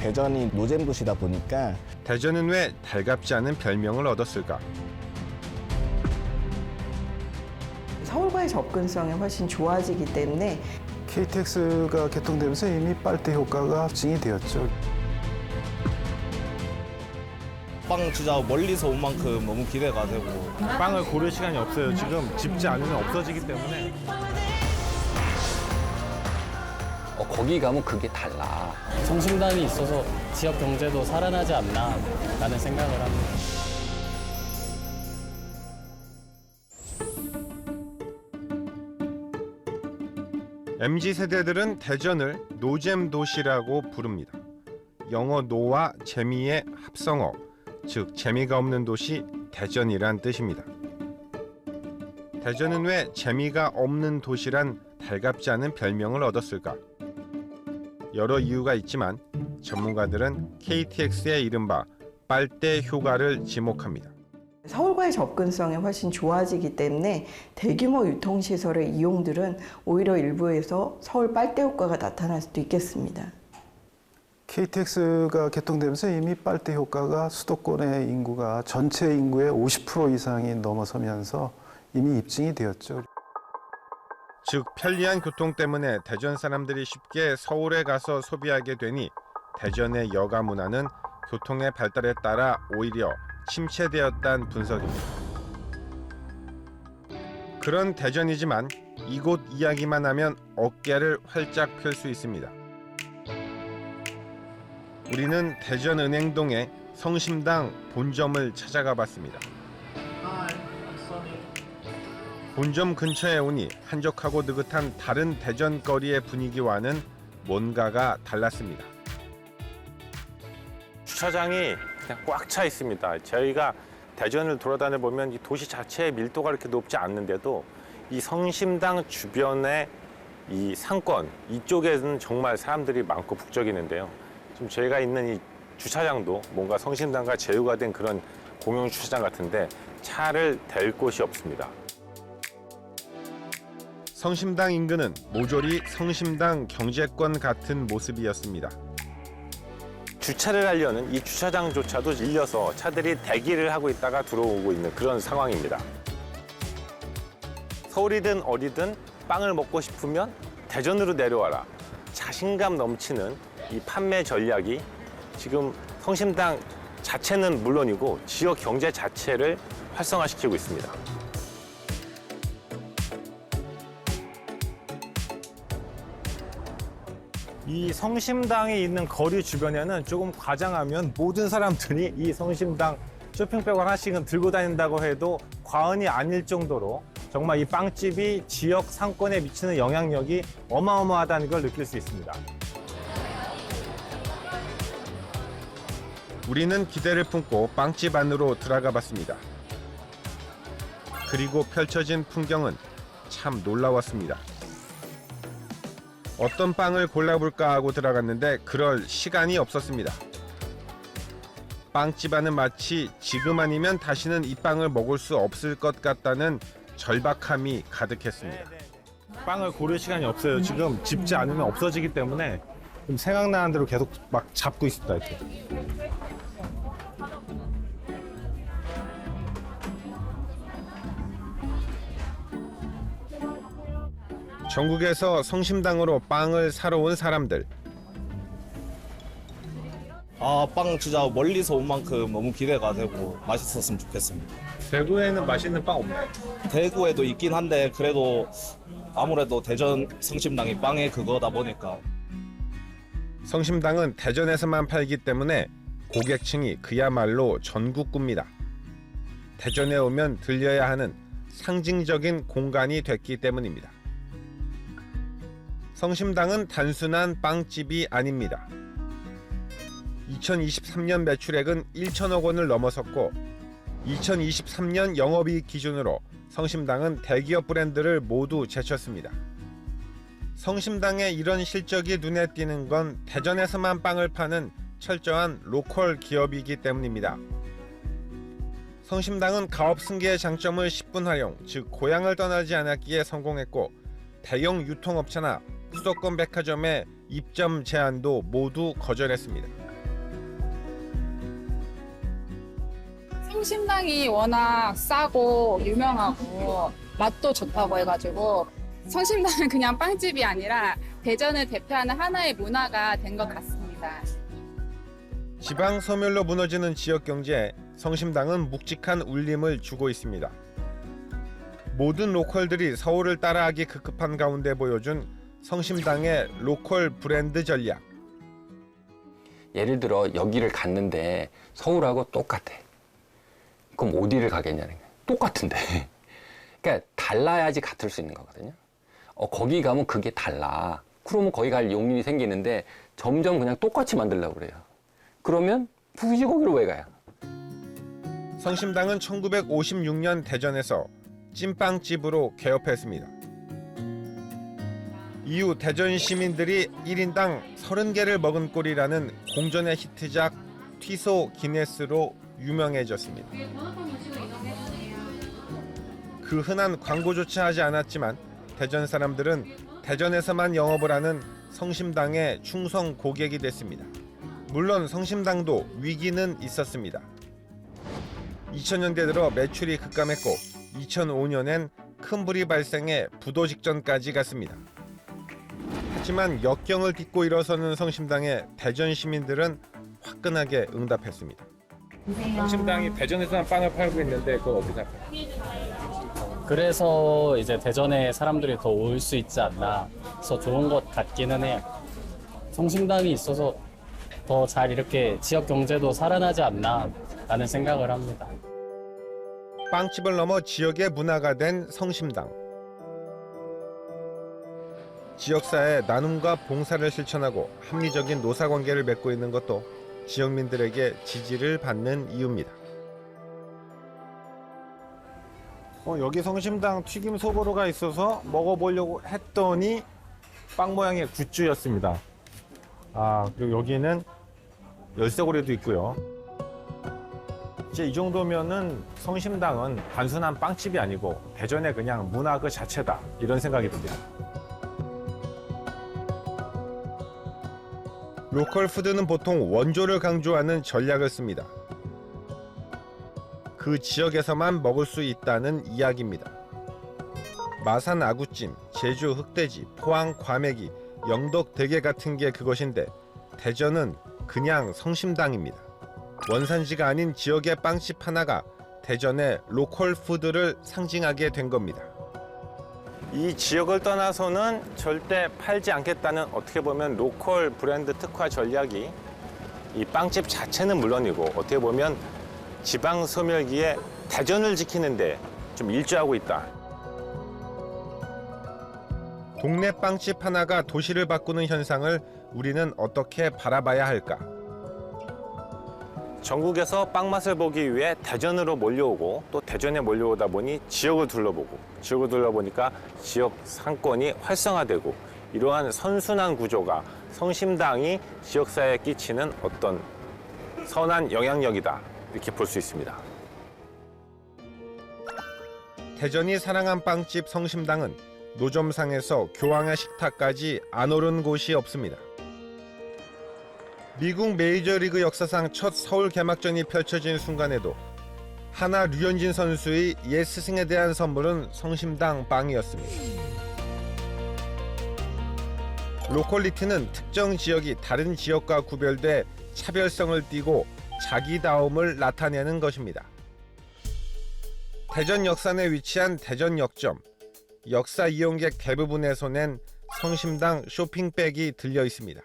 대전이 노잼 도시다 보니까 대전은 왜 달갑지 않은 별명을 얻었을까? 서울과의 접근성이 훨씬 좋아지기 때문에 KTX가 개통되면서 이미 빨대 효과가 증이 되었죠. 빵 진짜 멀리서 온 만큼 너무 기대가 되고 빵을 고를 시간이 없어요. 지금 집지 않으면 없어지기 때문에. 거기 가면 그게 달라. 성심당이 있어서 지역 경제도 살아나지 않나 라는 생각을 합니다. MZ세대들은 대전을 노잼 도시라고 부릅니다. 영어 노와 재미의 합성어, 즉 재미가 없는 도시 대전이란 뜻입니다. 대전은 왜 재미가 없는 도시란 달갑지 않은 별명을 얻었을까? 여러 이유가 있지만 전문가들은 KTX의 이른바 빨대 효과를 지목합니다. 서울과의 접근성이 훨씬 좋아지기 때문에 대규모 유통시설의 이용들은 오히려 일부에서 서울 빨대 효과가 나타날 수도 있겠습니다. KTX가 개통되면서 이미 빨대 효과가 수도권의 인구가 전체 인구의 50% 이상이 넘어서면서 이미 입증이 되었죠. 즉 편리한 교통 때문에 대전 사람들이 쉽게 서울에 가서 소비하게 되니 대전의 여가 문화는 교통의 발달에 따라 오히려 침체되었다는 분석입니다. 그런 대전이지만 이곳 이야기만 하면 어깨를 활짝 펼 수 있습니다. 우리는 대전 은행동의 성심당 본점을 찾아가 봤습니다. 본점 근처에 오니 한적하고 느긋한 다른 대전 거리의 분위기와는 뭔가가 달랐습니다. 주차장이 그냥 꽉 차 있습니다. 저희가 대전을 돌아다녀 보면 이 도시 자체의 밀도가 그렇게 높지 않는데도 이 성심당 주변의 이 상권 이쪽에는 정말 사람들이 많고 북적이는데요. 지금 저희가 있는 이 주차장도 뭔가 성심당과 제휴가 된 그런 공용 주차장 같은데 차를 댈 곳이 없습니다. 성심당 인근은 모조리 성심당 경제권 같은 모습이었습니다. 주차를 하려는 이 주차장조차도 밀려서 차들이 대기를 하고 있다가 들어오고 있는 그런 상황입니다. 서울이든 어디든 빵을 먹고 싶으면 대전으로 내려와라. 자신감 넘치는 이 판매 전략이 지금 성심당 자체는 물론이고 지역 경제 자체를 활성화시키고 있습니다. 이 성심당이 있는 거리 주변에는 조금 과장하면 모든 사람들이 이 성심당 쇼핑백 하나씩은 들고 다닌다고 해도 과언이 아닐 정도로 정말 이 빵집이 지역 상권에 미치는 영향력이 어마어마하다는 걸 느낄 수 있습니다. 우리는 기대를 품고 빵집 안으로 들어가 봤습니다. 그리고 펼쳐진 풍경은 참 놀라웠습니다. 어떤 빵을 골라볼까 하고 들어갔는데 그럴 시간이 없었습니다. 빵집 안은 마치 지금 아니면 다시는 이 빵을 먹을 수 없을 것 같다는 절박함이 가득했습니다. 빵을 고를 시간이 없어요. 지금 집지 않으면 없어지기 때문에 좀 생각나는 대로 계속 막 잡고 있습니다. 이렇게. 전국에서 성심당으로 빵을 사러 온 사람들. 빵 진짜 멀리서 온 만큼 너무 기대가 되고 맛있었으면 좋겠습니다. 대구에는 맛있는 빵 없나요? 대구에도 있긴 한데 그래도 아무래도 대전 성심당이 빵의 그거다 보니까 성심당은 대전에서만 팔기 때문에 고객층이 그야말로 전국구입니다. 대전에 오면 들려야 하는 상징적인 공간이 됐기 때문입니다. 성심당은 단순한 빵집이 아닙니다. 2023년 매출액은 1천억 원을 넘어섰고 2023년 영업이익 기준으로 성심당은 대기업 브랜드를 모두 제쳤습니다. 성심당의 이런 실적이 눈에 띄는 건 대전에서만 빵을 파는 철저한 로컬 기업이기 때문입니다. 성심당은 가업 승계의 장점을 10분 활용, 즉 고향을 떠나지 않았기에 성공했고 대형 유통업체나 수도권 백화점의 입점 제한도 모두 거절했습니다. 성심당이 워낙 싸고 유명하고 맛도 좋다고 해가지고 성심당은 그냥 빵집이 아니라 대전을 대표하는 하나의 문화가 된 것 같습니다. 지방 소멸로 무너지는 지역 경제에 성심당은 묵직한 울림을 주고 있습니다. 모든 로컬들이 서울을 따라하기 급급한 가운데 보여준 성심당의 로컬 브랜드 전략. 예를 들어 여기를 갔는데 서울하고 똑같아. 그럼 어디를 가겠냐는 거야. 똑같은데. 그러니까 달라야지 같을 수 있는 거거든요. 거기 가면 그게 달라. 그러면 거기 갈 용인이 생기는데 점점 그냥 똑같이 만들려고 그래요. 그러면 굳이 거기로 왜 가요? 성심당은 1956년 대전에서 찐빵집으로 개업했습니다. 이후 대전 시민들이 1인당 30개를 먹은 꼴이라는 공전의 히트작 튀소 기네스로 유명해졌습니다. 그 흔한 광고조차 하지 않았지만 대전 사람들은 대전에서만 영업을 하는 성심당의 충성 고객이 됐습니다. 물론 성심당도 위기는 있었습니다. 2000년대 들어 매출이 급감했고 2005년엔 큰 불이 발생해 부도 직전까지 갔습니다. 하지만 역경을 딛고 일어서는 성심당에 대전 시민들은 화끈하게 응답했습니다. 성심당이 대전에서만 빵을 팔고 있는데 그걸 어떻게 생각해요? 그래서 이제 대전에 사람들이 더 올 수 있지 않나. 그래서 좋은 것 같기는 해요. 성심당이 있어서 더 잘 이렇게 지역 경제도 살아나지 않나 라는 생각을 합니다. 빵집을 넘어 지역의 문화가 된 성심당. 지역사회 나눔과 봉사를 실천하고 합리적인 노사관계를 맺고 있는 것도 지역민들에게 지지를 받는 이유입니다. 여기 성심당 튀김 소보로가 있어서 먹어보려고 했더니 빵 모양의 굿즈였습니다. 그리고 여기는 열쇠고리도 있고요. 이제 이 정도면은 성심당은 단순한 빵집이 아니고 대전의 그냥 문화 그 자체다 이런 생각이 듭니다. 로컬 푸드는 보통 원조를 강조하는 전략을 씁니다. 그 지역에서만 먹을 수 있다는 이야기입니다. 마산 아구찜, 제주 흑돼지, 포항 과메기, 영덕 대게 같은 게 그것인데 대전은 그냥 성심당입니다. 원산지가 아닌 지역의 빵집 하나가 대전의 로컬 푸드를 상징하게 된 겁니다. 이 지역을 떠나서는 절대 팔지 않겠다는 어떻게 보면 로컬 브랜드 특화 전략이 이 빵집 자체는 물론이고 어떻게 보면 지방 소멸기에 대전을 지키는데 좀 일조하고 있다. 동네 빵집 하나가 도시를 바꾸는 현상을 우리는 어떻게 바라봐야 할까? 전국에서 빵 맛을 보기 위해 대전으로 몰려오고 또 대전에 몰려오다 보니 지역을 둘러보니까 지역 상권이 활성화되고 이러한 선순환 구조가 성심당이 지역사회에 끼치는 어떤 선한 영향력이다 이렇게 볼 수 있습니다. 대전이 사랑한 빵집 성심당은 노점상에서 교황의 식탁까지 안 오른 곳이 없습니다. 미국 메이저리그 역사상 첫 서울 개막전이 펼쳐진 순간에도 하나 류현진 선수의 옛 스승에 대한 선물은 성심당 빵이었습니다. 로컬리티는 특정 지역이 다른 지역과 구별돼 차별성을 띠고 자기다움을 나타내는 것입니다. 대전 역산에 위치한 대전역점. 역사 이용객 대부분의 손엔 성심당 쇼핑백이 들려 있습니다.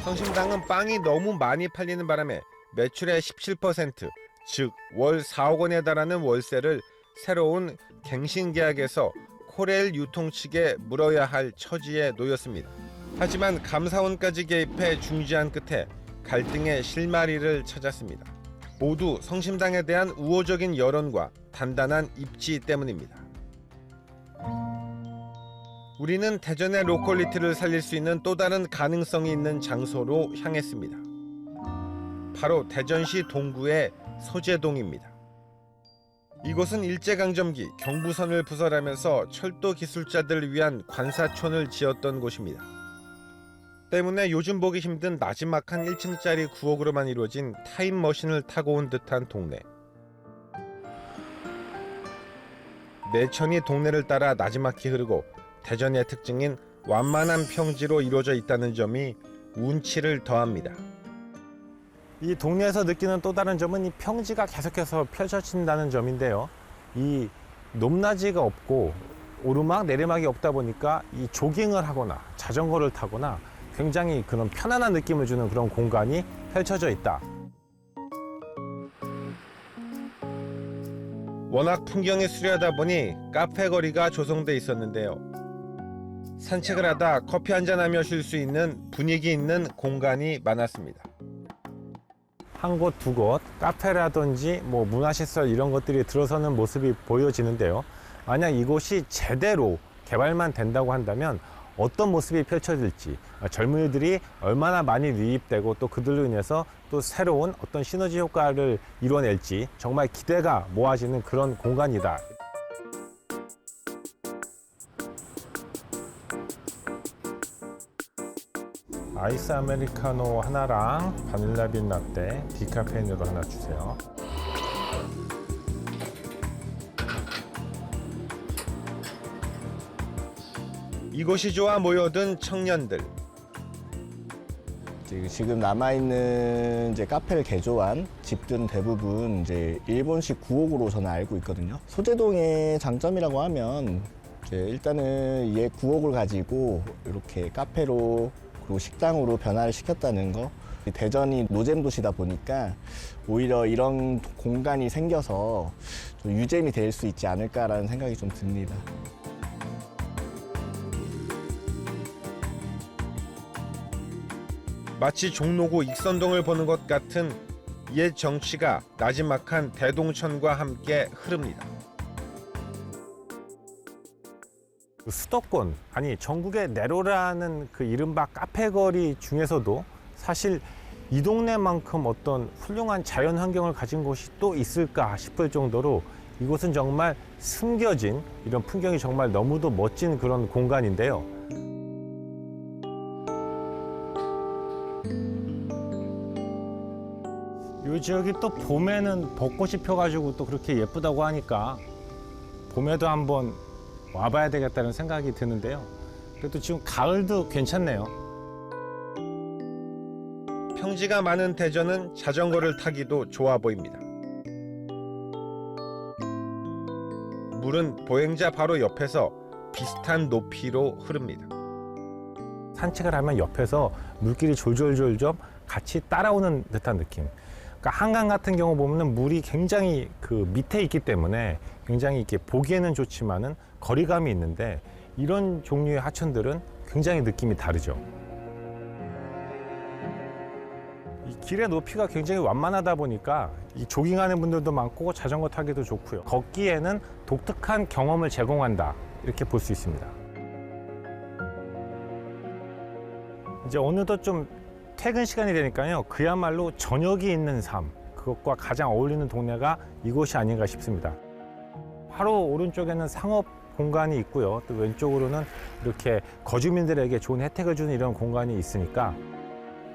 성심당은 빵이 너무 많이 팔리는 바람에 매출의 17%, 즉 월 4억 원에 달하는 월세를 새로운 갱신계약에서 코레일 유통 측에 물어야 할 처지에 놓였습니다. 하지만 감사원까지 개입해 중지한 끝에 갈등의 실마리를 찾았습니다. 모두 성심당에 대한 우호적인 여론과 단단한 입지 때문입니다. 우리는 대전의 로컬리티를 살릴 수 있는 또 다른 가능성이 있는 장소로 향했습니다. 바로 대전시 동구의 서재동입니다. 이곳은 일제강점기 경부선을 부설하면서 철도 기술자들을 위한 관사촌을 지었던 곳입니다. 때문에 요즘 보기 힘든 나지막한 1층짜리 구옥으로만 이루어진 타임머신을 타고 온 듯한 동네. 내천이 동네를 따라 나지막히 흐르고 대전의 특징인 완만한 평지로 이루어져 있다는 점이 운치를 더합니다. 이 동네에서 느끼는 또 다른 점은 이 평지가 계속해서 펼쳐진다는 점인데요. 이 높낮이가 없고 오르막 내리막이 없다 보니까 이 조깅을 하거나 자전거를 타거나 굉장히 그런 편안한 느낌을 주는 그런 공간이 펼쳐져 있다. 워낙 풍경이 수려하다 보니 카페 거리가 조성돼 있었는데요. 산책을 하다 커피 한잔하며 쉴 수 있는 분위기 있는 공간이 많았습니다. 한 곳 두 곳 카페라든지 뭐 문화시설 이런 것들이 들어서는 모습이 보여지는데요. 만약 이곳이 제대로 개발만 된다고 한다면 어떤 모습이 펼쳐질지, 젊은이들이 얼마나 많이 유입되고 또 그들로 인해서 또 새로운 어떤 시너지 효과를 이뤄낼지 정말 기대가 모아지는 그런 공간이다. 아이스 아메리카노 하나랑 바닐라 빈 라떼 디카페인으로 하나 주세요. 이곳이 좋아 모여든 청년들. 지금 남아있는 이제 카페를 개조한 집들은 대부분 이제 일본식 구옥으로 저는 알고 있거든요. 소재동의 장점이라고 하면 이제 일단은 얘 구옥을 가지고 이렇게 카페로 그리고 식당으로 변화를 시켰다는 거. 대전이 노잼 도시다 보니까 오히려 이런 공간이 생겨서 좀 유잼이 될 수 있지 않을까라는 생각이 좀 듭니다. 마치 종로구 익선동을 보는 것 같은 옛 정취가 나지막한 대동천과 함께 흐릅니다. 수도권, 아니 전국의 네로라는 그 이른바 카페 거리 중에서도 사실 이 동네만큼 어떤 훌륭한 자연 환경을 가진 곳이 또 있을까 싶을 정도로 이곳은 정말 숨겨진 이런 풍경이 정말 너무도 멋진 그런 공간인데요. 이 지역이 또 봄에는 벚꽃이 펴가지고 또 그렇게 예쁘다고 하니까 봄에도 한번 와봐야 되겠다는 생각이 드는데요. 그래도 지금 가을도 괜찮네요. 평지가 많은 대전은 자전거를 타기도 좋아 보입니다. 물은 보행자 바로 옆에서 비슷한 높이로 흐릅니다. 산책을 하면 옆에서 물길이 졸졸졸 좀 같이 따라오는 듯한 느낌. 그러니까 한강 같은 경우 보면은 물이 굉장히 그 밑에 있기 때문에 굉장히 이렇게 보기에는 좋지만은 거리감이 있는데 이런 종류의 하천들은 굉장히 느낌이 다르죠. 이 길의 높이가 굉장히 완만하다 보니까 이 조깅하는 분들도 많고 자전거 타기도 좋고요. 걷기에는 독특한 경험을 제공한다 이렇게 볼 수 있습니다. 이제 어느덧 좀 퇴근 시간이 되니까요. 그야말로 저녁이 있는 삶, 그것과 가장 어울리는 동네가 이곳이 아닌가 싶습니다. 바로 오른쪽에는 상업 공간이 있고요. 또 왼쪽으로는 이렇게 거주민들에게 좋은 혜택을 주는 이런 공간이 있으니까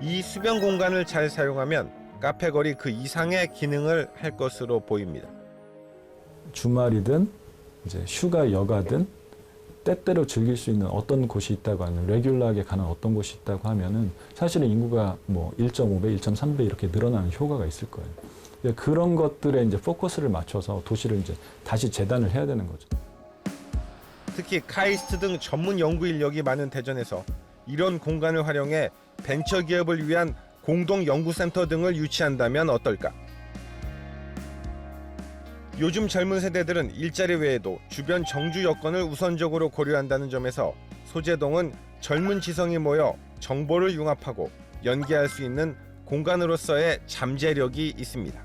이 수변 공간을 잘 사용하면 카페 거리 그 이상의 기능을 할 것으로 보입니다. 주말이든 이제 휴가 여가든 때때로 즐길 수 있는 어떤 곳이 있다고 하면 레귤러하게 가는 어떤 곳이 있다고 하면은 사실은 인구가 뭐 1.5배, 1.3배 이렇게 늘어나는 효과가 있을 거예요. 그런 것들에 이제 포커스를 맞춰서 도시를 이제 다시 재단을 해야 되는 거죠. 특히 카이스트 등 전문 연구 인력이 많은 대전에서 이런 공간을 활용해 벤처 기업을 위한 공동 연구센터 등을 유치한다면 어떨까? 요즘 젊은 세대들은 일자리 외에도 주변 정주 여건을 우선적으로 고려한다는 점에서 소재동은 젊은 지성이 모여 정보를 융합하고 연계할 수 있는 공간으로서의 잠재력이 있습니다.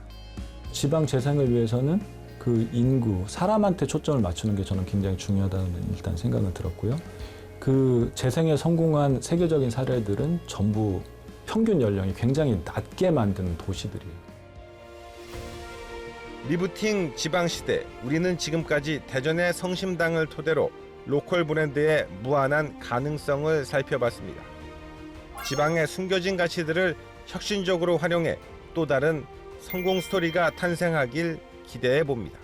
지방 재생을 위해서는 그 인구, 사람한테 초점을 맞추는 게 저는 굉장히 중요하다는 일단 생각은 들었고요. 그 재생에 성공한 세계적인 사례들은 전부 평균 연령이 굉장히 낮게 만드는 도시들이에요. 리부팅 지방시대, 우리는 지금까지 대전의 성심당을 토대로 로컬 브랜드의 무한한 가능성을 살펴봤습니다. 지방의 숨겨진 가치들을 혁신적으로 활용해 또 다른 성공 스토리가 탄생하길 기대해 봅니다.